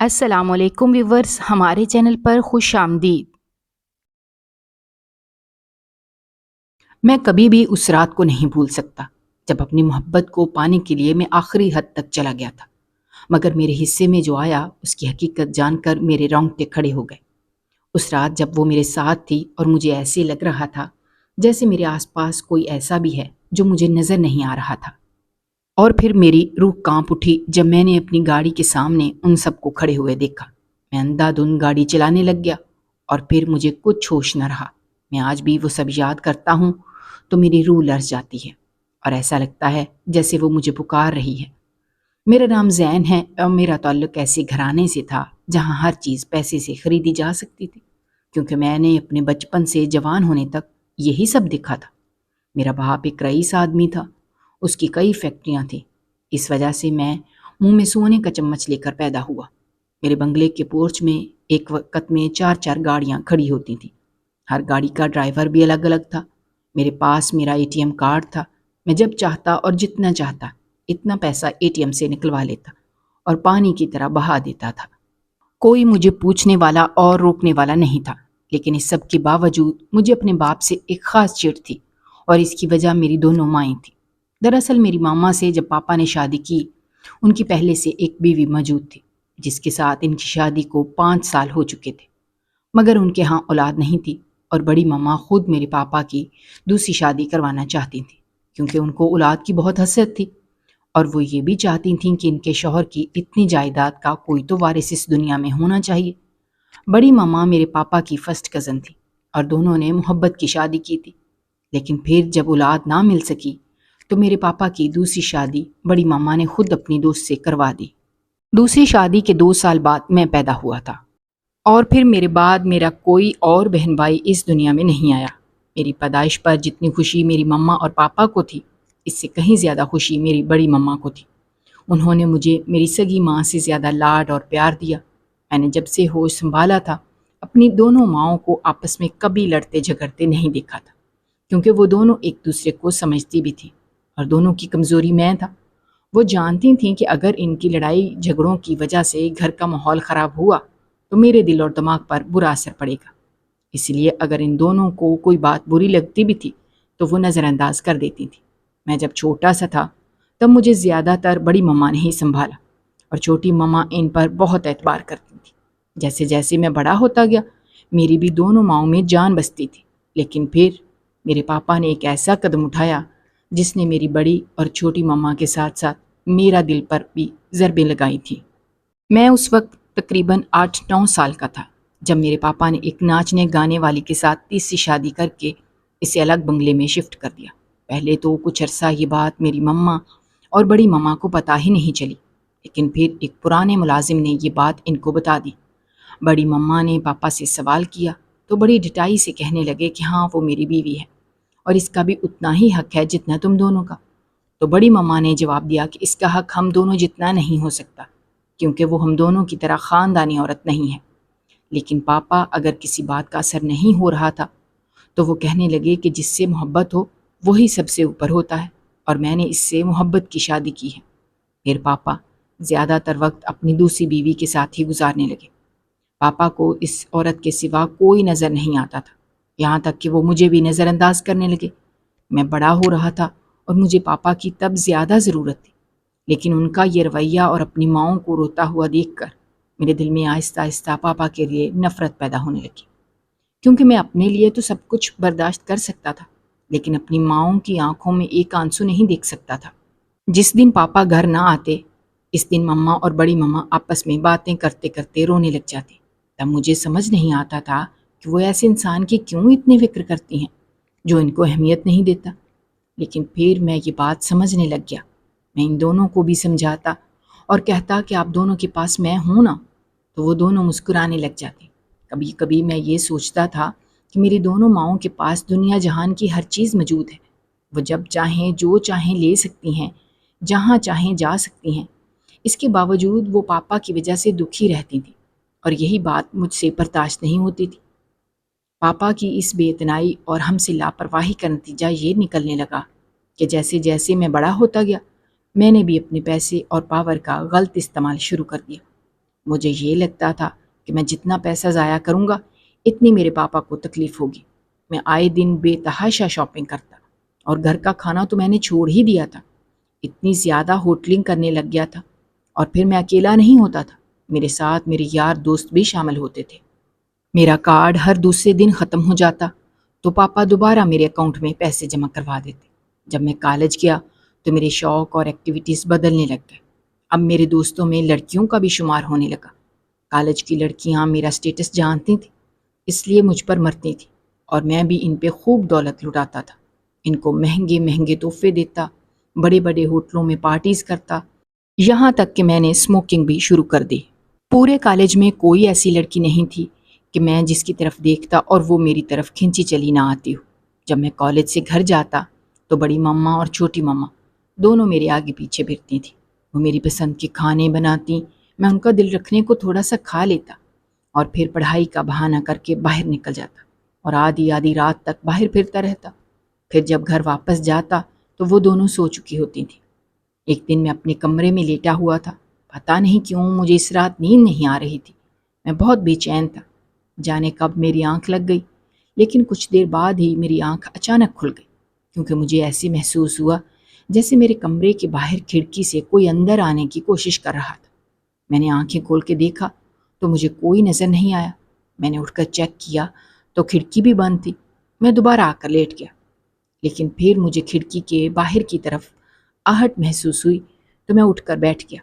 السلام علیکم ویورز، ہمارے چینل پر خوش آمدید۔ میں کبھی بھی اس رات کو نہیں بھول سکتا جب اپنی محبت کو پانے کے لیے میں آخری حد تک چلا گیا تھا، مگر میرے حصے میں جو آیا اس کی حقیقت جان کر میرے رونگٹے کھڑے ہو گئے۔ اس رات جب وہ میرے ساتھ تھی اور مجھے ایسے لگ رہا تھا جیسے میرے آس پاس کوئی ایسا بھی ہے جو مجھے نظر نہیں آ رہا تھا، اور پھر میری روح کانپ اٹھی جب میں نے اپنی گاڑی کے سامنے ان سب کو کھڑے ہوئے دیکھا۔ میں اندھا دھند گاڑی چلانے لگ گیا اور پھر مجھے کچھ ہوش نہ رہا۔ میں آج بھی وہ سب یاد کرتا ہوں تو میری روح لرز جاتی ہے اور ایسا لگتا ہے جیسے وہ مجھے پکار رہی ہے۔ میرا نام زین ہے اور میرا تعلق ایسے گھرانے سے تھا جہاں ہر چیز پیسے سے خریدی جا سکتی تھی، کیونکہ میں نے اپنے بچپن سے جوان ہونے تک یہی سب دیکھا تھا۔ میرا باپ ایک رئیس آدمی تھا، اس کی کئی فیکٹریاں تھیں، اس وجہ سے میں منہ میں سونے کا چمچ لے کر پیدا ہوا۔ میرے بنگلے کے پورچ میں ایک وقت میں 4 گاڑیاں کھڑی ہوتی تھیں، ہر گاڑی کا ڈرائیور بھی الگ الگ تھا۔ میرے پاس میرا ATM کارڈ تھا، میں جب چاہتا اور جتنا چاہتا اتنا پیسہ ATM سے نکلوا لیتا اور پانی کی طرح بہا دیتا تھا۔ کوئی مجھے پوچھنے والا اور روکنے والا نہیں تھا، لیکن اس سب کے باوجود مجھے اپنے باپ سے ایک خاص چڑ تھی، اور اس کی وجہ میری دونوں مائیں تھیں۔ دراصل میری ماما سے جب پاپا نے شادی کی، ان کی پہلے سے ایک بیوی موجود تھی جس کے ساتھ ان کی شادی کو 5 سال ہو چکے تھے، مگر ان کے ہاں اولاد نہیں تھی، اور بڑی ماما خود میرے پاپا کی دوسری شادی کروانا چاہتی تھیں کیونکہ ان کو اولاد کی بہت حسرت تھی، اور وہ یہ بھی چاہتی تھیں کہ ان کے شوہر کی اتنی جائیداد کا کوئی تو وارث اس دنیا میں ہونا چاہیے۔ بڑی ماما میرے پاپا کی فرسٹ کزن تھی اور دونوں نے محبت کی شادی کی تھی، لیکن پھر جب اولاد نہ مل سکی تو میرے پاپا کی دوسری شادی بڑی ماما نے خود اپنی دوست سے کروا دی۔ دوسری شادی کے 2 سال بعد میں پیدا ہوا تھا، اور پھر میرے بعد میرا کوئی اور بہن بھائی اس دنیا میں نہیں آیا۔ میری پیدائش پر جتنی خوشی میری مما اور پاپا کو تھی، اس سے کہیں زیادہ خوشی میری بڑی مما کو تھی۔ انہوں نے مجھے میری سگی ماں سے زیادہ لاڈ اور پیار دیا۔ میں نے جب سے ہوش سنبھالا تھا اپنی دونوں ماؤں کو آپس میں کبھی لڑتے جھگڑتے نہیں دیکھا تھا، کیونکہ وہ دونوں ایک دوسرے کو سمجھتی بھی تھیں، اور دونوں کی کمزوری میں تھا۔ وہ جانتی تھیں کہ اگر ان کی لڑائی جھگڑوں کی وجہ سے گھر کا ماحول خراب ہوا تو میرے دل اور دماغ پر برا اثر پڑے گا، اس لیے اگر ان دونوں کو کوئی بات بری لگتی بھی تھی تو وہ نظر انداز کر دیتی تھی۔ میں جب چھوٹا سا تھا تب مجھے زیادہ تر بڑی مما نے ہی سنبھالا، اور چھوٹی مما ان پر بہت اعتبار کرتی تھی۔ جیسے جیسے میں بڑا ہوتا گیا میری بھی دونوں ماؤں میں جان بستی تھی، لیکن پھر میرے پاپا نے ایک ایسا قدم اٹھایا جس نے میری بڑی اور چھوٹی مما کے ساتھ ساتھ میرا دل پر بھی ضربیں لگائی تھیں۔ میں اس وقت تقریباً 8-9 سال کا تھا جب میرے پاپا نے ایک ناچنے گانے والی کے ساتھ تیسری شادی کر کے اسے الگ بنگلے میں شفٹ کر دیا۔ پہلے تو کچھ عرصہ یہ بات میری مما اور بڑی مما کو پتہ ہی نہیں چلی، لیکن پھر ایک پرانے ملازم نے یہ بات ان کو بتا دی۔ بڑی مما نے پاپا سے سوال کیا تو بڑی ڈٹائی سے کہنے لگے کہ ہاں وہ میری بیوی ہے اور اس کا بھی اتنا ہی حق ہے جتنا تم دونوں کا۔ تو بڑی مما نے جواب دیا کہ اس کا حق ہم دونوں جتنا نہیں ہو سکتا، کیونکہ وہ ہم دونوں کی طرح خاندانی عورت نہیں ہے۔ لیکن پاپا اگر کسی بات کا اثر نہیں ہو رہا تھا تو وہ کہنے لگے کہ جس سے محبت ہو وہی سب سے اوپر ہوتا ہے، اور میں نے اس سے محبت کی شادی کی ہے۔ پھر پاپا زیادہ تر وقت اپنی دوسری بیوی کے ساتھ ہی گزارنے لگے۔ پاپا کو اس عورت کے سوا کوئی نظر نہیں آتا تھا، یہاں تک کہ وہ مجھے بھی نظر انداز کرنے لگے۔ میں بڑا ہو رہا تھا اور مجھے پاپا کی تب زیادہ ضرورت تھی، لیکن ان کا یہ رویہ اور اپنی ماؤں کو روتا ہوا دیکھ کر میرے دل میں آہستہ آہستہ پاپا کے لیے نفرت پیدا ہونے لگی، کیونکہ میں اپنے لیے تو سب کچھ برداشت کر سکتا تھا، لیکن اپنی ماؤں کی آنکھوں میں ایک آنسو نہیں دیکھ سکتا تھا۔ جس دن پاپا گھر نہ آتے اس دن مما اور بڑی مما آپس میں باتیں کرتے کرتے رونے لگ جاتی۔ تب مجھے سمجھ نہیں آتا تھا کہ وہ ایسے انسان کی کیوں اتنی فکر کرتی ہیں جو ان کو اہمیت نہیں دیتا، لیکن پھر میں یہ بات سمجھنے لگ گیا۔ میں ان دونوں کو بھی سمجھاتا اور کہتا کہ آپ دونوں کے پاس میں ہوں نا، تو وہ دونوں مسکرانے لگ جاتے۔ کبھی کبھی میں یہ سوچتا تھا کہ میری دونوں ماؤں کے پاس دنیا جہان کی ہر چیز موجود ہے، وہ جب چاہیں جو چاہیں لے سکتی ہیں، جہاں چاہیں جا سکتی ہیں، اس کے باوجود وہ پاپا کی وجہ سے دکھی رہتی تھیں، اور یہی بات مجھ سے برداشت نہیں ہوتی تھی۔ پاپا کی اس بے اتنائی اور ہم سے لاپرواہی کا نتیجہ یہ نکلنے لگا کہ جیسے جیسے میں بڑا ہوتا گیا میں نے بھی اپنے پیسے اور پاور کا غلط استعمال شروع کر دیا۔ مجھے یہ لگتا تھا کہ میں جتنا پیسہ ضائع کروں گا اتنی میرے پاپا کو تکلیف ہوگی۔ میں آئے دن بے تحاشا شاپنگ کرتا اور گھر کا کھانا تو میں نے چھوڑ ہی دیا تھا، اتنی زیادہ ہوٹلنگ کرنے لگ گیا تھا۔ اور پھر میں اکیلا نہیں ہوتا تھا، میرے ساتھ میرے یار دوست بھی شامل ہوتے تھے۔ میرا کارڈ ہر دوسرے دن ختم ہو جاتا تو پاپا دوبارہ میرے اکاؤنٹ میں پیسے جمع کروا دیتے۔ جب میں کالج گیا تو میرے شوق اور ایکٹیویٹیز بدلنے لگ گئے۔ اب میرے دوستوں میں لڑکیوں کا بھی شمار ہونے لگا۔ کالج کی لڑکیاں میرا سٹیٹس جانتی تھیں، اس لیے مجھ پر مرتی تھیں اور میں بھی ان پہ خوب دولت لٹاتا تھا۔ ان کو مہنگے مہنگے تحفے دیتا، بڑے بڑے ہوٹلوں میں پارٹیز کرتا، یہاں تک کہ میں نے اسموکنگ بھی شروع کر دی۔ پورے کالج میں کوئی ایسی لڑکی نہیں تھی کہ میں جس کی طرف دیکھتا اور وہ میری طرف کھنچی چلی نہ آتی ہو۔ جب میں کالج سے گھر جاتا تو بڑی مما اور چھوٹی مما دونوں میرے آگے پیچھے پھرتی تھیں۔ وہ میری پسند کے کھانے بناتی، میں ان کا دل رکھنے کو تھوڑا سا کھا لیتا اور پھر پڑھائی کا بہانہ کر کے باہر نکل جاتا اور آدھی آدھی رات تک باہر پھرتا رہتا۔ پھر جب گھر واپس جاتا تو وہ دونوں سو چکی ہوتی تھیں۔ ایک دن میں اپنے کمرے میں لیٹا ہوا تھا، پتہ نہیں کیوں مجھے اس رات نیند نہیں آ رہی تھی۔ میں بہت بے چین تھا، جانے کب میری آنکھ لگ گئی، لیکن کچھ دیر بعد ہی میری آنکھ اچانک کھل گئی، کیونکہ مجھے ایسے محسوس ہوا جیسے میرے کمرے کے باہر کھڑکی سے کوئی اندر آنے کی کوشش کر رہا تھا۔ میں نے آنکھیں کھول کے دیکھا تو مجھے کوئی نظر نہیں آیا۔ میں نے اٹھ کر چیک کیا تو کھڑکی بھی بند تھی۔ میں دوبارہ آ کر لیٹ گیا، لیکن پھر مجھے کھڑکی کے باہر کی طرف آہٹ محسوس ہوئی تو میں اٹھ کر بیٹھ گیا۔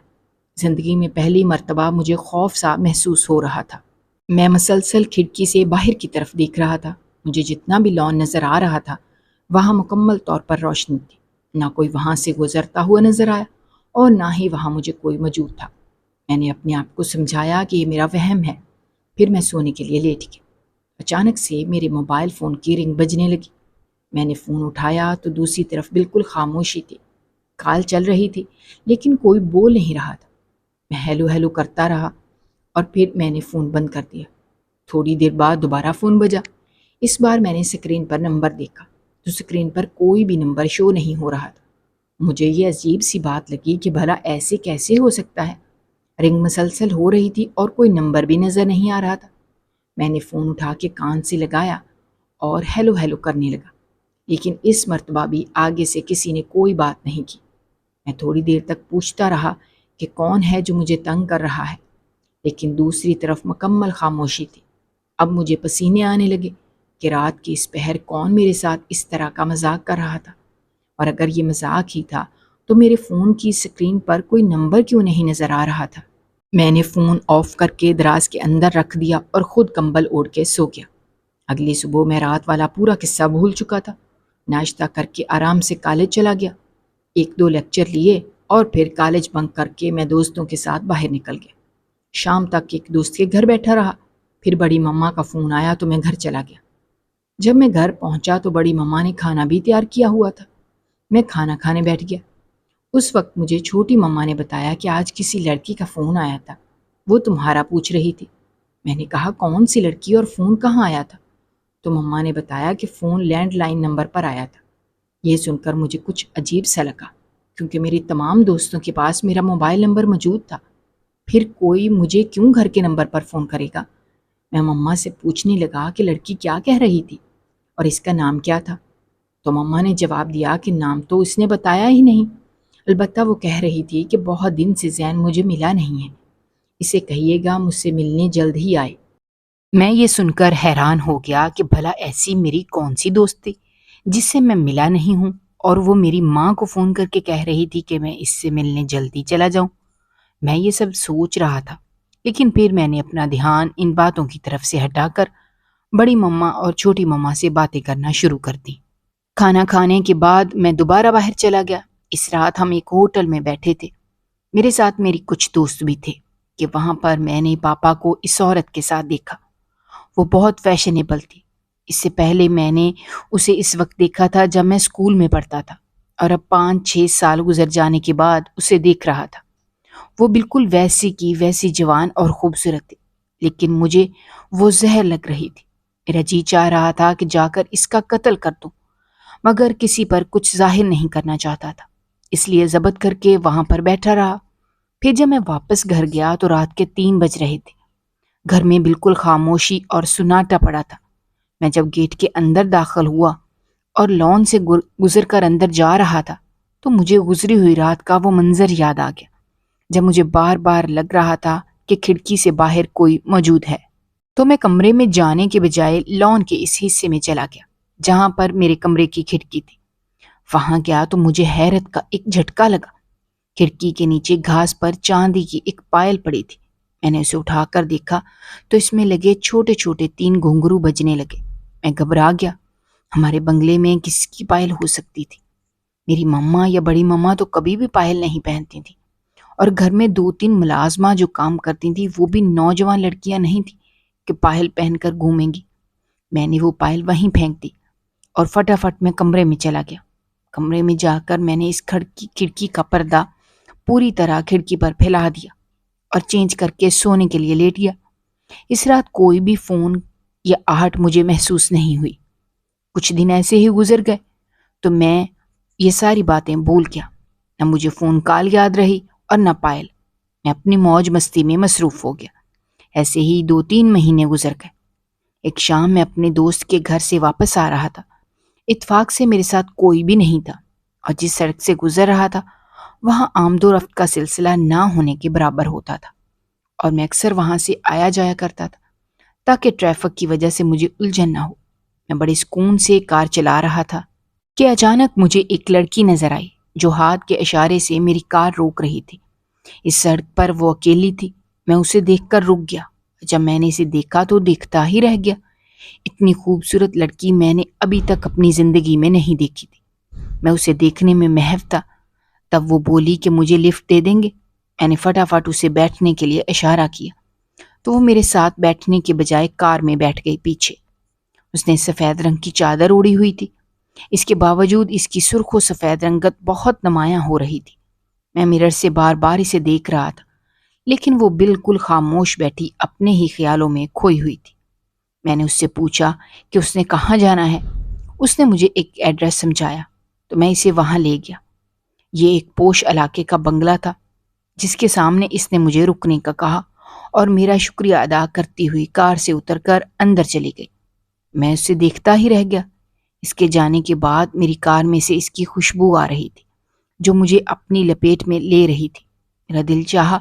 زندگی میں پہلی مرتبہ مجھے خوف سا محسوس ہو رہا تھا۔ میں مسلسل کھڑکی سے باہر کی طرف دیکھ رہا تھا۔ مجھے جتنا بھی لان نظر آ رہا تھا وہاں مکمل طور پر روشنی تھی، نہ کوئی وہاں سے گزرتا ہوا نظر آیا اور نہ ہی وہاں مجھے کوئی موجود تھا۔ میں نے اپنے آپ کو سمجھایا کہ یہ میرا وہم ہے، پھر میں سونے کے لیے لیٹ گیا۔ اچانک سے میرے موبائل فون کی رنگ بجنے لگی۔ میں نے فون اٹھایا تو دوسری طرف بالکل خاموشی تھی۔ کال چل رہی تھی لیکن کوئی بول نہیں رہا تھا۔ میں ہیلو ہیلو کرتا رہا اور پھر میں نے فون بند کر دیا۔ تھوڑی دیر بعد دوبارہ فون بجا۔ اس بار میں نے اسکرین پر نمبر دیکھا تو اسکرین پر کوئی بھی نمبر شو نہیں ہو رہا تھا۔ مجھے یہ عجیب سی بات لگی کہ بھلا ایسے کیسے ہو سکتا ہے۔ رنگ مسلسل ہو رہی تھی اور کوئی نمبر بھی نظر نہیں آ رہا تھا۔ میں نے فون اٹھا کے کان سے لگایا اور ہیلو ہیلو کرنے لگا، لیکن اس مرتبہ بھی آگے سے کسی نے کوئی بات نہیں کی۔ میں تھوڑی دیر تک پوچھتا رہا کہ کون ہے جو مجھے تنگ کر رہا ہے، لیکن دوسری طرف مکمل خاموشی تھی۔ اب مجھے پسینے آنے لگے کہ رات کی اس پہر کون میرے ساتھ اس طرح کا مذاق کر رہا تھا، اور اگر یہ مذاق ہی تھا تو میرے فون کی اسکرین پر کوئی نمبر کیوں نہیں نظر آ رہا تھا۔ میں نے فون آف کر کے دراز کے اندر رکھ دیا اور خود کمبل اوڑھ کے سو گیا۔ اگلی صبح میں رات والا پورا قصہ بھول چکا تھا۔ ناشتہ کر کے آرام سے کالج چلا گیا، ایک دو لیکچر لیے اور پھر کالج بنک کر کے میں دوستوں کے ساتھ باہر نکل گیا۔ شام تک ایک دوست کے گھر بیٹھا رہا، پھر بڑی مما کا فون آیا تو میں گھر چلا گیا۔ جب میں گھر پہنچا تو بڑی مما نے کھانا بھی تیار کیا ہوا تھا۔ میں کھانا کھانے بیٹھ گیا۔ اس وقت مجھے چھوٹی مما نے بتایا کہ آج کسی لڑکی کا فون آیا تھا، وہ تمہارا پوچھ رہی تھی۔ میں نے کہا کون سی لڑکی اور فون کہاں آیا تھا؟ تو مما نے بتایا کہ فون لینڈ لائن نمبر پر آیا تھا۔ یہ سن کر مجھے کچھ عجیب سا لگا، کیونکہ میری تمام دوستوں کے پاس میرا موبائل نمبر موجود تھا، پھر کوئی مجھے کیوں گھر کے نمبر پر فون کرے گا؟ میں مما سے پوچھنے لگا کہ لڑکی کیا کہہ رہی تھی اور اس کا نام کیا تھا؟ تو مما نے جواب دیا کہ نام تو اس نے بتایا ہی نہیں، البتہ وہ کہہ رہی تھی کہ بہت دن سے زین مجھے ملا نہیں ہے، اسے کہیے گا مجھ سے ملنے جلد ہی آئے۔ میں یہ سن کر حیران ہو گیا کہ بھلا ایسی میری کون سی دوست تھی جس سے میں ملا نہیں ہوں اور وہ میری ماں کو فون کر کے کہہ رہی تھی کہ میں اس سے ملنے جلدی چلا جاؤں۔ میں یہ سب سوچ رہا تھا، لیکن پھر میں نے اپنا دھیان ان باتوں کی طرف سے ہٹا کر بڑی مما اور چھوٹی مما سے باتیں کرنا شروع کر دی۔ کھانا کھانے کے بعد میں دوبارہ باہر چلا گیا۔ اس رات ہم ایک ہوٹل میں بیٹھے تھے، میرے ساتھ میری کچھ دوست بھی تھے کہ وہاں پر میں نے پاپا کو اس عورت کے ساتھ دیکھا۔ وہ بہت فیشنیبل تھی۔ اس سے پہلے میں نے اسے اس وقت دیکھا تھا جب میں اسکول میں پڑھتا تھا، اور اب 5-6 سال گزر جانے کے بعد اسے دیکھ رہا تھا۔ وہ بالکل ویسی کی ویسی جوان اور خوبصورت تھی، لیکن مجھے وہ زہر لگ رہی تھی۔ میرا جی چاہ رہا تھا کہ جا کر اس کا قتل کر دوں، مگر کسی پر کچھ ظاہر نہیں کرنا چاہتا تھا، اس لیے ضبط کر کے وہاں پر بیٹھا رہا۔ پھر جب میں واپس گھر گیا تو رات کے 3 بج رہے تھے۔ گھر میں بالکل خاموشی اور سناٹا پڑا تھا۔ میں جب گیٹ کے اندر داخل ہوا اور لان سے گزر کر اندر جا رہا تھا تو مجھے گزری ہوئی رات کا وہ منظر یاد آ گیا، جب مجھے بار بار لگ رہا تھا کہ کھڑکی سے باہر کوئی موجود ہے۔ تو میں کمرے میں جانے کے بجائے لان کے اس حصے میں چلا گیا جہاں پر میرے کمرے کی کھڑکی تھی۔ وہاں گیا تو مجھے حیرت کا ایک جھٹکا لگا۔ کھڑکی کے نیچے گھاس پر چاندی کی ایک پائل پڑی تھی۔ میں نے اسے اٹھا کر دیکھا تو اس میں لگے چھوٹے چھوٹے 3 گھنگرو بجنے لگے۔ میں گھبرا گیا۔ ہمارے بنگلے میں کس کی پائل ہو سکتی تھی؟ میری مما یا بڑی مما تو کبھی بھی پائل نہیں پہنتی تھی، اور گھر میں 2-3 ملازمہ جو کام کرتی تھیں وہ بھی نوجوان لڑکیاں نہیں تھیں کہ پائل پہن کر گھومیں گی۔ میں نے وہ پائل وہیں پھینک دی اور فٹافٹ میں کمرے میں چلا گیا۔ کمرے میں جا کر میں نے اس کھڑکی کا پردہ پوری طرح کھڑکی پر پھیلا دیا اور چینج کر کے سونے کے لیے لیٹ گیا۔ اس رات کوئی بھی فون یا آہٹ مجھے محسوس نہیں ہوئی۔ کچھ دن ایسے ہی گزر گئے تو میں یہ ساری باتیں بھول گیا۔ نہ مجھے فون کال یاد رہی اور نہ پائل۔ میں اپنی موج مستی میں مصروف ہو گیا۔ ایسے ہی 2-3 مہینے گزر گئے۔ ایک شام میں اپنے دوست کے گھر سے واپس آ رہا تھا۔ اتفاق سے میرے ساتھ کوئی بھی نہیں تھا، اور جس سڑک سے گزر رہا تھا وہاں آمد و رفت کا سلسلہ نہ ہونے کے برابر ہوتا تھا، اور میں اکثر وہاں سے آیا جایا کرتا تھا تاکہ ٹریفک کی وجہ سے مجھے الجھن نہ ہو۔ میں بڑے سکون سے کار چلا رہا تھا کہ اچانک مجھے ایک لڑکی نظر آئی جو ہاتھ کے اشارے سے میری کار روک رہی تھی۔ اس سڑک پر وہ اکیلی تھی۔ میں اسے دیکھ کر رک گیا۔ جب میں نے اسے دیکھا تو دیکھتا ہی رہ گیا۔ اتنی خوبصورت لڑکی میں نے ابھی تک اپنی زندگی میں نہیں دیکھی تھی۔ میں اسے دیکھنے میں محو تھا۔ تب وہ بولی کہ مجھے لفٹ دے دیں گے۔ میں نے فٹافٹ اسے بیٹھنے کے لیے اشارہ کیا تو وہ میرے ساتھ بیٹھنے کے بجائے کار میں بیٹھ گئی پیچھے۔ اس نے سفید رنگ کی چادر اوڑھی ہوئی تھی۔ اس کے باوجود اس کی سرخ و سفید رنگت بہت نمایاں ہو رہی تھی۔ میں مرر سے بار بار اسے دیکھ رہا تھا، لیکن وہ بالکل خاموش بیٹھی اپنے ہی خیالوں میں کھوئی ہوئی تھی۔ میں نے اس سے پوچھا کہ اس نے کہاں جانا ہے۔ اس نے مجھے ایک ایڈریس سمجھایا تو میں اسے وہاں لے گیا۔ یہ ایک پوش علاقے کا بنگلہ تھا جس کے سامنے اس نے مجھے رکنے کا کہا، اور میرا شکریہ ادا کرتی ہوئی کار سے اتر کر اندر چلی گئی۔ میں اسے دیکھتا ہی رہ گیا۔ اس کے جانے کے بعد میری کار میں سے اس کی خوشبو آ رہی تھی جو مجھے اپنی لپیٹ میں لے رہی تھی۔ میرا دل چاہا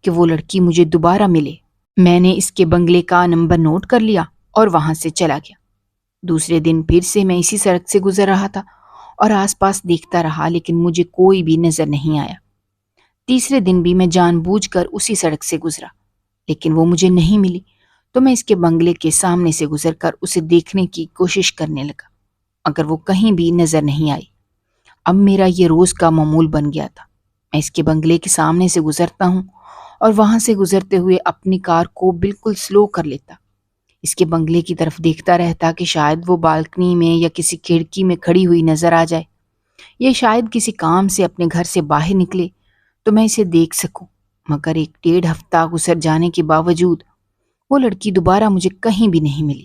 کہ وہ لڑکی مجھے دوبارہ ملے۔ میں نے اس کے بنگلے کا نمبر نوٹ کر لیا اور وہاں سے چلا گیا۔ دوسرے دن پھر سے میں اسی سڑک سے گزر رہا تھا اور آس پاس دیکھتا رہا، لیکن مجھے کوئی بھی نظر نہیں آیا۔ تیسرے دن بھی میں جان بوجھ کر اسی سڑک سے گزرا، لیکن وہ مجھے نہیں ملی تو میں اس کے بنگلے کے سامنے سے گزر کر اسے دیکھنے کی کوشش کرنے لگا، مگر وہ کہیں بھی نظر نہیں آئی۔ اب میرا یہ روز کا معمول بن گیا تھا۔ میں اس کے بنگلے کے سامنے سے گزرتا ہوں اور وہاں سے گزرتے ہوئے اپنی کار کو بالکل سلو کر لیتا، اس کے بنگلے کی طرف دیکھتا رہتا کہ شاید وہ بالکنی میں یا کسی کھڑکی میں کھڑی ہوئی نظر آ جائے، یا شاید کسی کام سے اپنے گھر سے باہر نکلے تو میں اسے دیکھ سکوں۔ مگر 1-1.5 ہفتہ گزر جانے کے باوجود وہ لڑکی دوبارہ مجھے کہیں بھی نہیں ملی۔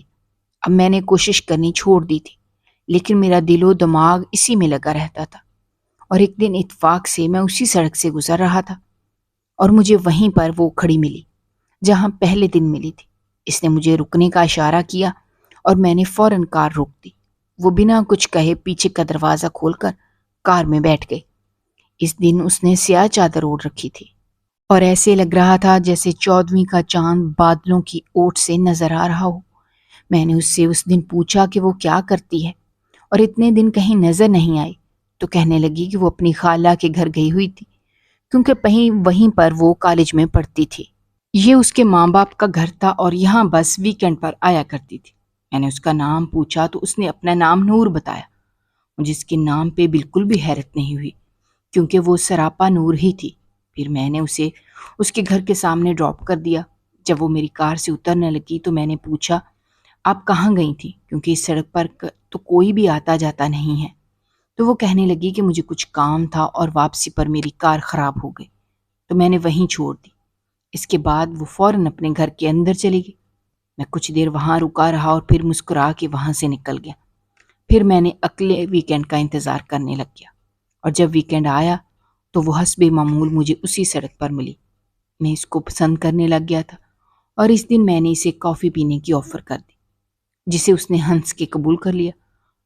اب میں نے کوشش کرنی چھوڑ دی تھی، لیکن میرا دل و دماغ اسی میں لگا رہتا تھا۔ اور ایک دن اتفاق سے میں اسی سڑک سے گزر رہا تھا اور مجھے وہیں پر وہ کھڑی ملی جہاں پہلے دن ملی تھی۔ اس نے مجھے رکنے کا اشارہ کیا اور میں نے فوراً کار روک دی۔ وہ بنا کچھ کہے پیچھے کا دروازہ کھول کر کار میں بیٹھ گئی۔ اس دن اس نے سیاہ چادر اوڑھ رکھی تھی اور ایسے لگ رہا تھا جیسے 14ویں کا چاند بادلوں کی اوٹ سے نظر آ رہا ہو۔ میں نے اس سے اس دن پوچھا کہ وہ کیا کرتی ہے اور اتنے دن کہیں نظر نہیں آئی، تو کہنے لگی کہ وہ اپنی خالہ کے گھر گئی ہوئی تھی کیونکہ وہیں پر وہ کالج میں پڑھتی تھی۔ یہ اس کے ماں باپ کا گھر تھا اور یہاں بس ویکینڈ پر آیا کرتی تھی۔ میں نے اس کا نام پوچھا تو اس نے اپنا نام نور بتایا۔ مجھے اس کے نام پہ بالکل بھی حیرت نہیں ہوئی کیونکہ وہ سراپا نور ہی تھی۔ پھر میں نے اسے اس کے گھر کے سامنے ڈراپ کر دیا۔ جب وہ میری کار سے اترنے لگی تو میں نے پوچھا، آپ کہاں گئی تھی؟ کیونکہ اس سڑک پر تو کوئی بھی آتا جاتا نہیں ہے۔ تو وہ کہنے لگی کہ مجھے کچھ کام تھا اور واپسی پر میری کار خراب ہو گئی تو میں نے وہیں چھوڑ دی۔ اس کے بعد وہ فوراً اپنے گھر کے اندر چلی گئی۔ میں کچھ دیر وہاں رکا رہا اور پھر مسکرا کے وہاں سے نکل گیا۔ پھر میں نے اگلے ویکینڈ کا انتظار کرنے لگ گیا، اور جب ویکینڈ آیا تو وہ حسب معمول مجھے اسی سڑک پر ملی۔ میں اس کو پسند کرنے لگ گیا تھا اور اس دن میں نے اسے کافی پینے کی آفر کر دی، جسے اس نے ہنس کے قبول کر لیا۔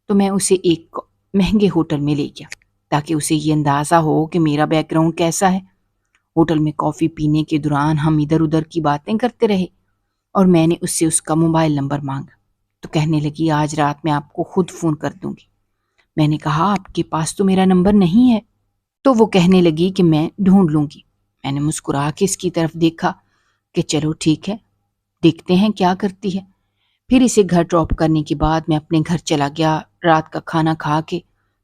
تو میں اسے ایک مہنگے ہوٹل میں لے گیا تاکہ اسے یہ اندازہ ہو کہ میرا بیک گراؤنڈ کیسا ہے۔ ہوٹل میں کافی پینے کے دوران ہم ادھر ادھر کی باتیں کرتے رہے اور میں نے اس سے اس کا موبائل نمبر مانگا تو کہنے لگی آج رات میں آپ کو خود فون کر دوں گی۔ میں نے کہا آپ کے پاس تو میرا نمبر نہیں ہے۔ تو وہ کہنے لگی کہ میں ڈھونڈ لوں گی۔ میں نے مسکرا کے اس کی طرف دیکھا کہ چلو ٹھیک ہے، دیکھتے ہیں کیا کرتی ہے۔ پھر اسے گھر ڈراپ کرنے کے بعد میں اپنے گھر چلا گیا۔ رات کا کھانا کھا کے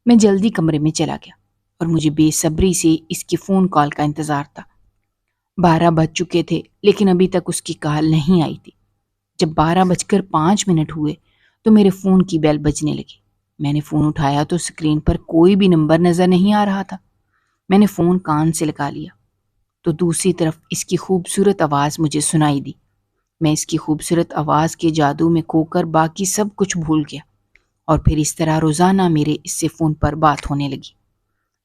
میں جلدی کمرے میں چلا گیا اور مجھے بے صبری سے اس کی فون کال کا انتظار تھا۔ 12 بج چکے تھے لیکن ابھی تک اس کی کال نہیں آئی تھی۔ جب 12:05 ہوئے تو میرے فون کی بیل بجنے لگی۔ میں نے فون اٹھایا تو اسکرین پر کوئی بھی نمبر نظر نہیں آ رہا تھا۔ میں نے فون کان سے لگا لیا تو دوسری طرف اس کی خوبصورت آواز مجھے سنائی دی۔ میں اس کی خوبصورت آواز کے جادو میں کھو کر باقی سب کچھ بھول گیا اور پھر اس طرح روزانہ میرے اس سے فون پر بات ہونے لگی۔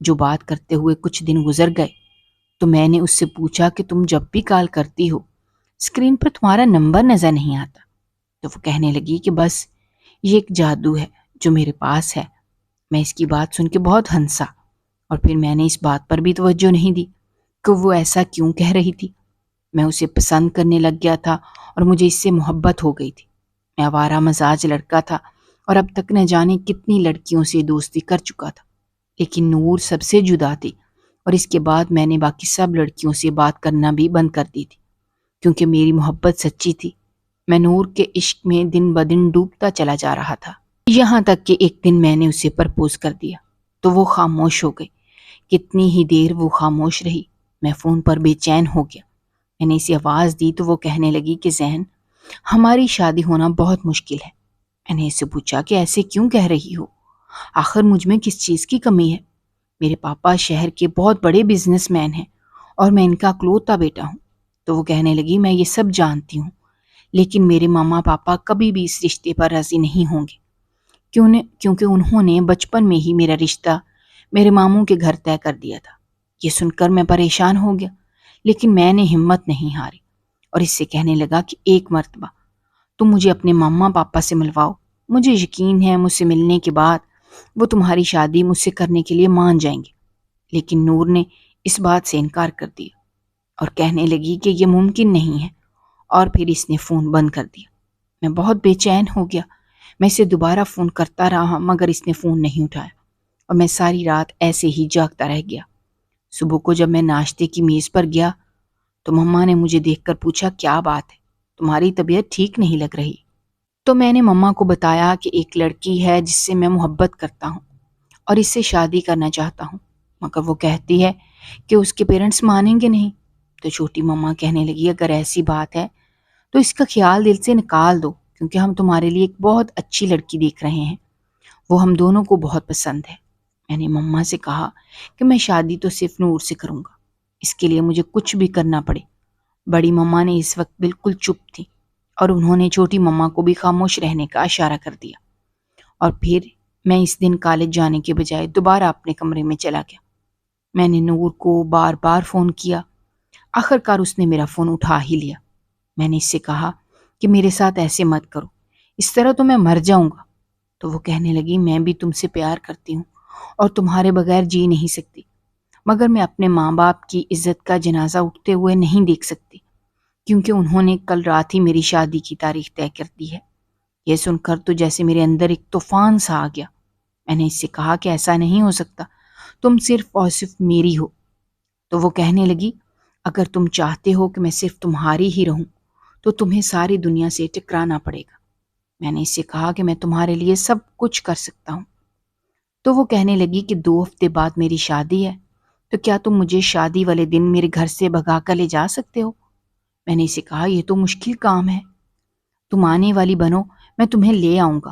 جو بات کرتے ہوئے کچھ دن گزر گئے تو میں نے اس سے پوچھا کہ تم جب بھی کال کرتی ہو اسکرین پر تمہارا نمبر نظر نہیں آتا۔ تو وہ کہنے لگی کہ بس یہ ایک جادو ہے جو میرے پاس ہے۔ میں اس کی بات سن کے بہت ہنسا اور پھر میں نے اس بات پر بھی توجہ نہیں دی کہ وہ ایسا کیوں کہہ رہی تھی۔ میں اسے پسند کرنے لگ گیا تھا اور مجھے اس سے محبت ہو گئی تھی۔ میں آوارہ مزاج لڑکا تھا اور اب تک نہ جانے کتنی لڑکیوں سے دوستی کر چکا تھا، لیکن نور سب سے جدا تھی اور اس کے بعد میں نے باقی سب لڑکیوں سے بات کرنا بھی بند کر دی تھی کیونکہ میری محبت سچی تھی۔ میں نور کے عشق میں دن بدن ڈوبتا چلا جا رہا تھا، یہاں تک کہ ایک دن میں نے اسے پرپوز کر دیا تو وہ خاموش ہو گئی۔ کتنی ہی دیر وہ خاموش رہی، میں فون پر بے چین ہو گیا۔ میں نے اسے آواز دی تو وہ کہنے لگی کہ ذہن ہماری شادی ہونا بہت مشکل ہے۔ میں نے اسے پوچھا کہ ایسے کیوں کہہ رہی ہو؟ آخر مجھ میں کس چیز کی کمی ہے؟ میرے پاپا شہر کے بہت بڑے بزنس مین ہیں اور میں ان کا اکلوتا بیٹا ہوں۔ تو وہ کہنے لگی میں یہ سب جانتی ہوں لیکن میرے ماما پاپا کبھی بھی اس رشتے پر راضی نہیں ہوں گے کیونکہ انہوں نے بچپن میں ہی میرا رشتہ میرے ماموں کے گھر طے کر دیا تھا۔ یہ سن کر میں پریشان ہو گیا لیکن میں نے ہمت نہیں ہاری اور اس سے کہنے لگا کہ ایک مرتبہ تم مجھے اپنے ماما پاپا سے ملواؤ، مجھے یقین ہے مجھ سے ملنے کے بعد وہ تمہاری شادی مجھ سے کرنے کے لیے مان جائیں گے۔ لیکن نور نے اس بات سے انکار کر دیا اور کہنے لگی کہ یہ ممکن نہیں ہے اور پھر اس نے فون بند کر دیا۔ میں بہت بے چین ہو گیا۔ میں اسے دوبارہ فون کرتا رہا مگر اس نے فون نہیں اٹھایا اور میں ساری رات ایسے ہی جاگتا رہ گیا۔ صبح کو جب میں ناشتے کی میز پر گیا تو مما نے مجھے دیکھ کر پوچھا کیا بات ہے، تمہاری طبیعت ٹھیک نہیں لگ رہی۔ تو میں نے مما کو بتایا کہ ایک لڑکی ہے جس سے میں محبت کرتا ہوں اور اس سے شادی کرنا چاہتا ہوں، مگر وہ کہتی ہے کہ اس کے پیرنٹس مانیں گے نہیں۔ تو چھوٹی مما کہنے لگی اگر ایسی بات ہے تو اس کا خیال دل سے نکال دو کیونکہ ہم تمہارے لیے ایک بہت اچھی لڑکی دیکھ رہے ہیں، وہ ہم دونوں کو بہت پسند ہے۔ میں نے مما سے کہا کہ میں شادی تو صرف نور سے کروں گا، اس کے لیے مجھے کچھ بھی کرنا پڑے۔ بڑی مما نے اس وقت بالکل چپ تھی اور انہوں نے چھوٹی مما کو بھی خاموش رہنے کا اشارہ کر دیا اور پھر میں اس دن کالج جانے کے بجائے دوبارہ اپنے کمرے میں چلا گیا۔ میں نے نور کو بار بار فون کیا، آخر کار اس نے میرا فون اٹھا ہی لیا۔ میں نے اس سے کہا کہ میرے ساتھ ایسے مت کرو، اس طرح تو میں مر جاؤں گا۔ تو وہ کہنے لگی میں بھی تم سے پیار کرتی ہوں اور تمہارے بغیر جی نہیں سکتی، مگر میں اپنے ماں باپ کی عزت کا جنازہ اٹھتے ہوئے نہیں دیکھ سکتی کیونکہ انہوں نے کل رات ہی میری شادی کی تاریخ طے کر دی ہے۔ یہ سن کر تو جیسے میرے اندر ایک طوفان سا آ گیا۔ میں نے اس سے کہا کہ ایسا نہیں ہو سکتا، تم صرف اور صرف میری ہو۔ تو وہ کہنے لگی اگر تم چاہتے ہو کہ میں صرف تمہاری ہی رہوں تو تمہیں ساری دنیا سے ٹکرانا پڑے گا۔ میں نے اس سے کہا کہ میں تمہارے لیے سب کچھ کر سکتا ہوں۔ تو وہ کہنے لگی کہ 2 ہفتے بعد میری شادی ہے، تو کیا تم مجھے شادی والے دن میرے گھر سے بھگا کر لے جا سکتے ہو؟ میں نے اسے کہا یہ تو مشکل کام ہے، تم آنے والی بنو، میں تمہیں لے آؤں گا۔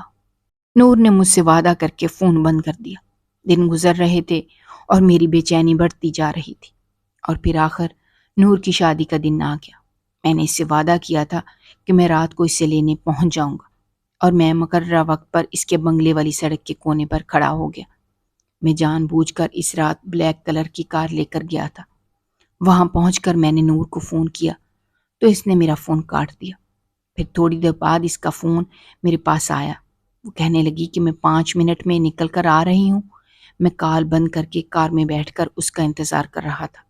نور نے مجھ سے وعدہ کر کے فون بند کر دیا۔ دن گزر رہے تھے اور میری بے چینی بڑھتی جا رہی تھی اور پھر آخر نور کی شادی کا دن آ گیا۔ میں نے اس سے وعدہ کیا تھا کہ میں رات کو اسے لینے پہنچ جاؤں گا اور میں مقررہ وقت پر اس کے بنگلے والی سڑک کے کونے پر کھڑا ہو گیا۔ میں جان بوجھ کر اس رات بلیک کلر کی کار لے کر گیا تھا۔ وہاں پہنچ کر میں نے نور کو فون کیا تو اس نے میرا فون کاٹ دیا۔ پھر تھوڑی دیر بعد اس کا فون میرے پاس آیا۔ وہ کہنے لگی کہ میں 5 منٹ میں نکل کر آ رہی ہوں۔ میں کال بند کر کے کار میں بیٹھ کر اس کا انتظار کر رہا تھا۔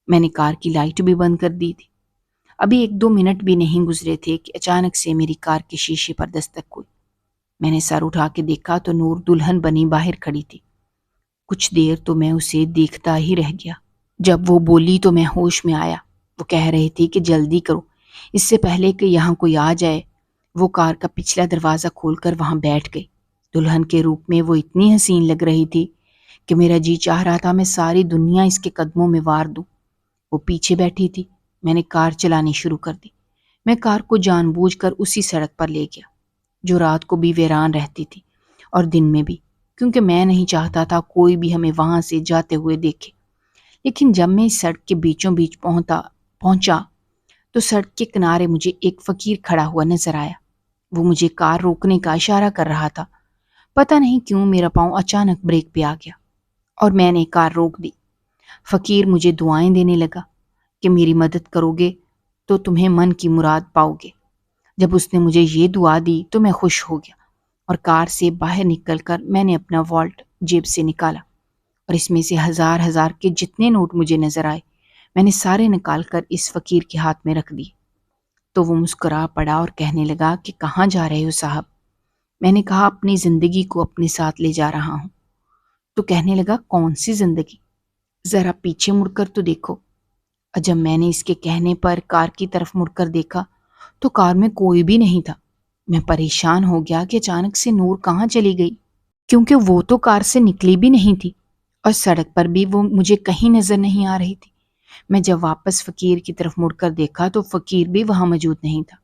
میں نے کار کی لائٹ بھی بند کر دی تھی۔ ابھی 1-2 منٹ بھی نہیں گزرے تھے کہ اچانک سے میری کار کے شیشے پر دستک ہوئی۔ میں نے سر اٹھا کے دیکھا تو نور دلہن بنی باہر کھڑی تھی۔ کچھ دیر تو میں اسے دیکھتا ہی رہ گیا۔ جب وہ بولی تو میں ہوش میں آیا۔ وہ کہہ رہی تھی کہ جلدی کرو، اس سے پہلے کہ یہاں کوئی آ جائے۔ وہ کار کا پچھلا دروازہ کھول کر وہاں بیٹھ گئی۔ دلہن کے روپ میں وہ اتنی حسین لگ رہی تھی کہ میرا جی چاہ رہا تھا میں ساری دنیا اس کے قدموں میں وار دوں۔ وہ پیچھے بیٹھی تھی۔ میں نے کار چلانی شروع کر دی۔ میں کار کو جان بوجھ کر اسی سڑک پر لے گیا جو رات کو بھی ویران رہتی تھی اور دن میں بھی، کیونکہ میں نہیں چاہتا تھا کوئی بھی ہمیں وہاں سے جاتے ہوئے دیکھے۔ لیکن جب میں اس سڑک کے بیچوں بیچ پہنچا تو سڑک کے کنارے مجھے ایک فقیر کھڑا ہوا نظر آیا۔ وہ مجھے کار روکنے کا اشارہ کر رہا تھا۔ پتہ نہیں کیوں میرا پاؤں اچانک بریک پہ آ گیا اور میں نے کار روک دی۔ فقیر مجھے دعائیں دینے لگا کہ میری مدد کرو گے تو تمہیں من کی مراد پاؤ گے۔ جب اس نے مجھے یہ دعا دی تو میں خوش ہو گیا اور کار سے باہر نکل کر میں نے اپنا والٹ جیب سے نکالا اور اس میں سے ہزار کے جتنے نوٹ مجھے نظر آئے میں نے سارے نکال کر اس فقیر کے ہاتھ میں رکھ دیے۔ تو وہ مسکرا پڑا اور کہنے لگا کہ کہاں جا رہے ہو صاحب؟ میں نے کہا اپنی زندگی کو اپنے ساتھ لے جا رہا ہوں۔ تو کہنے لگا کون سی زندگی؟ ذرا پیچھے مڑ کر تو دیکھو۔ اور جب میں نے اس کے کہنے پر کار کی طرف مڑ کر دیکھا تو کار میں کوئی بھی نہیں تھا۔ میں پریشان ہو گیا کہ اچانک سے نور کہاں چلی گئی، کیونکہ وہ تو کار سے نکلی بھی نہیں تھی اور سڑک پر بھی وہ مجھے کہیں نظر نہیں آ رہی تھی۔ میں جب واپس فقیر کی طرف مڑ کر دیکھا تو فقیر بھی وہاں موجود نہیں تھا۔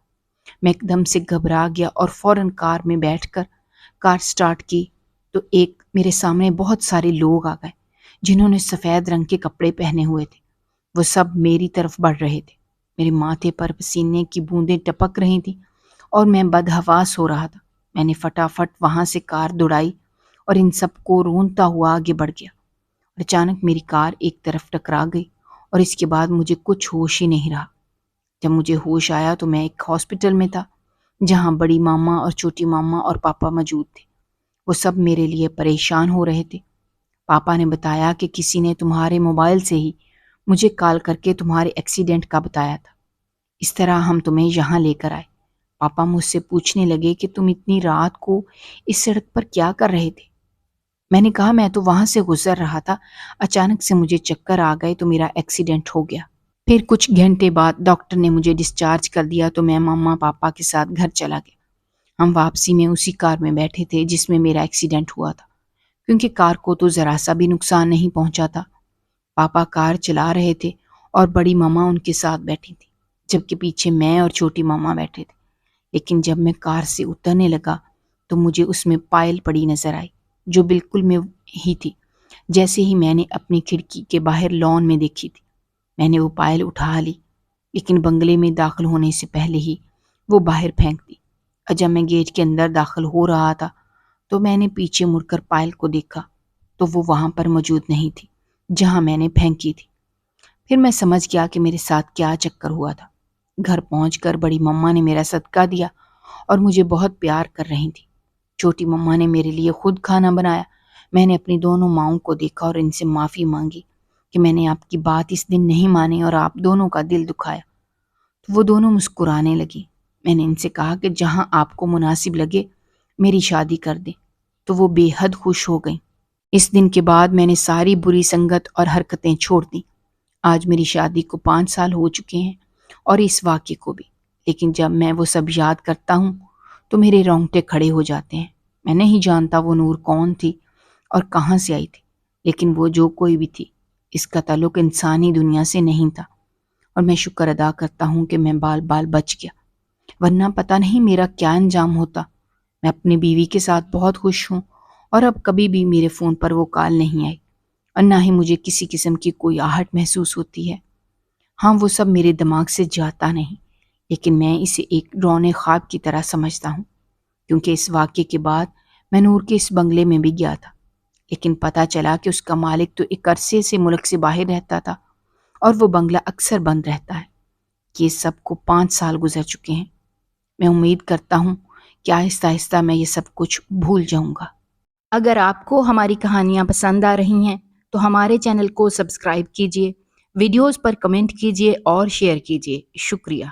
میں ایک دم سے گھبرا گیا اور فوراً کار میں بیٹھ کر کار سٹارٹ کی تو ایک میرے سامنے بہت سارے لوگ آ گئے جنہوں نے سفید رنگ کے کپڑے پہنے ہوئے تھے۔ وہ سب میری طرف بڑھ رہے تھے۔ میرے ماتھے پر پسینے کی بوندیں ٹپک رہی تھیں اور میں بدحواس ہو رہا تھا۔ میں نے فٹافٹ وہاں سے کار دوڑائی اور ان سب کو رونتا ہوا آگے بڑھ گیا۔ اچانک میری کار ایک طرف ٹکرا گئی اور اس کے بعد مجھے کچھ ہوش ہی نہیں رہا۔ جب مجھے ہوش آیا تو میں ایک ہاسپٹل میں تھا جہاں بڑی ماما اور چھوٹی ماما اور پاپا موجود تھے۔ وہ سب میرے لیے پریشان ہو رہے تھے۔ پاپا نے بتایا کہ کسی نے تمہارے موبائل سے ہی مجھے کال کر کے تمہارے ایکسیڈنٹ کا بتایا تھا، اس طرح ہم تمہیں یہاں لے کر آئے۔ پاپا مجھ سے پوچھنے لگے کہ تم اتنی رات کو اس سڑک پر کیا کر رہے تھے؟ میں نے کہا میں تو وہاں سے گزر رہا تھا، اچانک سے مجھے چکر آ گئے تو میرا ایکسیڈنٹ ہو گیا۔ پھر کچھ گھنٹے بعد ڈاکٹر نے مجھے ڈسچارج کر دیا تو میں ماما پاپا کے ساتھ گھر چلا گیا۔ ہم واپسی میں اسی کار میں بیٹھے تھے جس میں میرا ایکسیڈنٹ ہوا تھا، کیونکہ کار کو تو ذرا سا بھی نقصان نہیں پہنچا تھا۔ پاپا کار چلا رہے تھے اور بڑی ماما ان کے ساتھ بیٹھی تھی، جبکہ پیچھے میں اور چھوٹی ماما بیٹھے تھے۔ لیکن جب میں کار سے اترنے لگا تو مجھے اس میں پائل پڑی نظر آئی جو بالکل میں ہی تھی جیسے ہی میں نے اپنی کھڑکی کے باہر لان میں دیکھی تھی۔ میں نے وہ پائل اٹھا لی لیکن بنگلے میں داخل ہونے سے پہلے ہی وہ باہر پھینک دی۔ اور جب میں گیٹ کے اندر داخل ہو رہا تھا تو میں نے پیچھے مڑ کر پائل کو دیکھا تو وہ وہاں پر موجود نہیں تھی جہاں میں نے پھینکی تھی۔ پھر میں سمجھ گیا کہ میرے ساتھ کیا چکر ہوا تھا۔ گھر پہنچ کر بڑی مما نے میرا صدقہ دیا اور مجھے بہت پیار کر رہی تھی۔ چھوٹی مما نے میرے لیے خود کھانا بنایا۔ میں نے اپنی دونوں ماؤں کو دیکھا اور ان سے معافی مانگی کہ میں نے آپ کی بات اس دن نہیں مانی اور آپ دونوں کا دل دکھایا۔ تو وہ دونوں مسکرانے لگی۔ میں نے ان سے کہا کہ جہاں آپ کو مناسب لگے میری شادی کر دیں، تو وہ بے حد خوش ہو گئیں۔ اس دن کے بعد میں نے ساری بری سنگت اور حرکتیں چھوڑ دیں۔ آج میری شادی کو 5 سال ہو چکے ہیں اور اس واقعے کو بھی، لیکن جب میں وہ سب یاد کرتا ہوں تو میرے رونگٹے کھڑے ہو جاتے ہیں۔ میں نہیں جانتا وہ نور کون تھی اور کہاں سے آئی تھی، لیکن وہ جو کوئی بھی تھی اس کا تعلق انسانی دنیا سے نہیں تھا، اور میں شکر ادا کرتا ہوں کہ میں بال بچ گیا، ورنہ پتہ نہیں میرا کیا انجام ہوتا۔ میں اپنی بیوی کے ساتھ بہت خوش ہوں اور اب کبھی بھی میرے فون پر وہ کال نہیں آئی اور نہ ہی مجھے کسی قسم کی کوئی آہٹ محسوس ہوتی ہے۔ ہاں، وہ سب میرے دماغ سے جاتا نہیں، لیکن میں اسے ایک ڈراؤنے خواب کی طرح سمجھتا ہوں، کیونکہ اس واقعے کے بعد میں نور کے اس بنگلے میں بھی گیا تھا۔ لیکن پتہ چلا کہ اس کا مالک تو ایک عرصے سے ملک سے باہر رہتا تھا اور وہ بنگلہ اکثر بند رہتا ہے۔ یہ سب کو 5 سال گزر چکے ہیں۔ میں امید کرتا ہوں کہ آہستہ آہستہ میں یہ سب کچھ بھول جاؤں گا۔ اگر آپ کو ہماری کہانیاں پسند آ رہی ہیں تو ہمارے چینل کو سبسکرائب کیجیے، ویڈیوز پر کمنٹ کیجیے اور شیئر کیجیے۔ شکریہ۔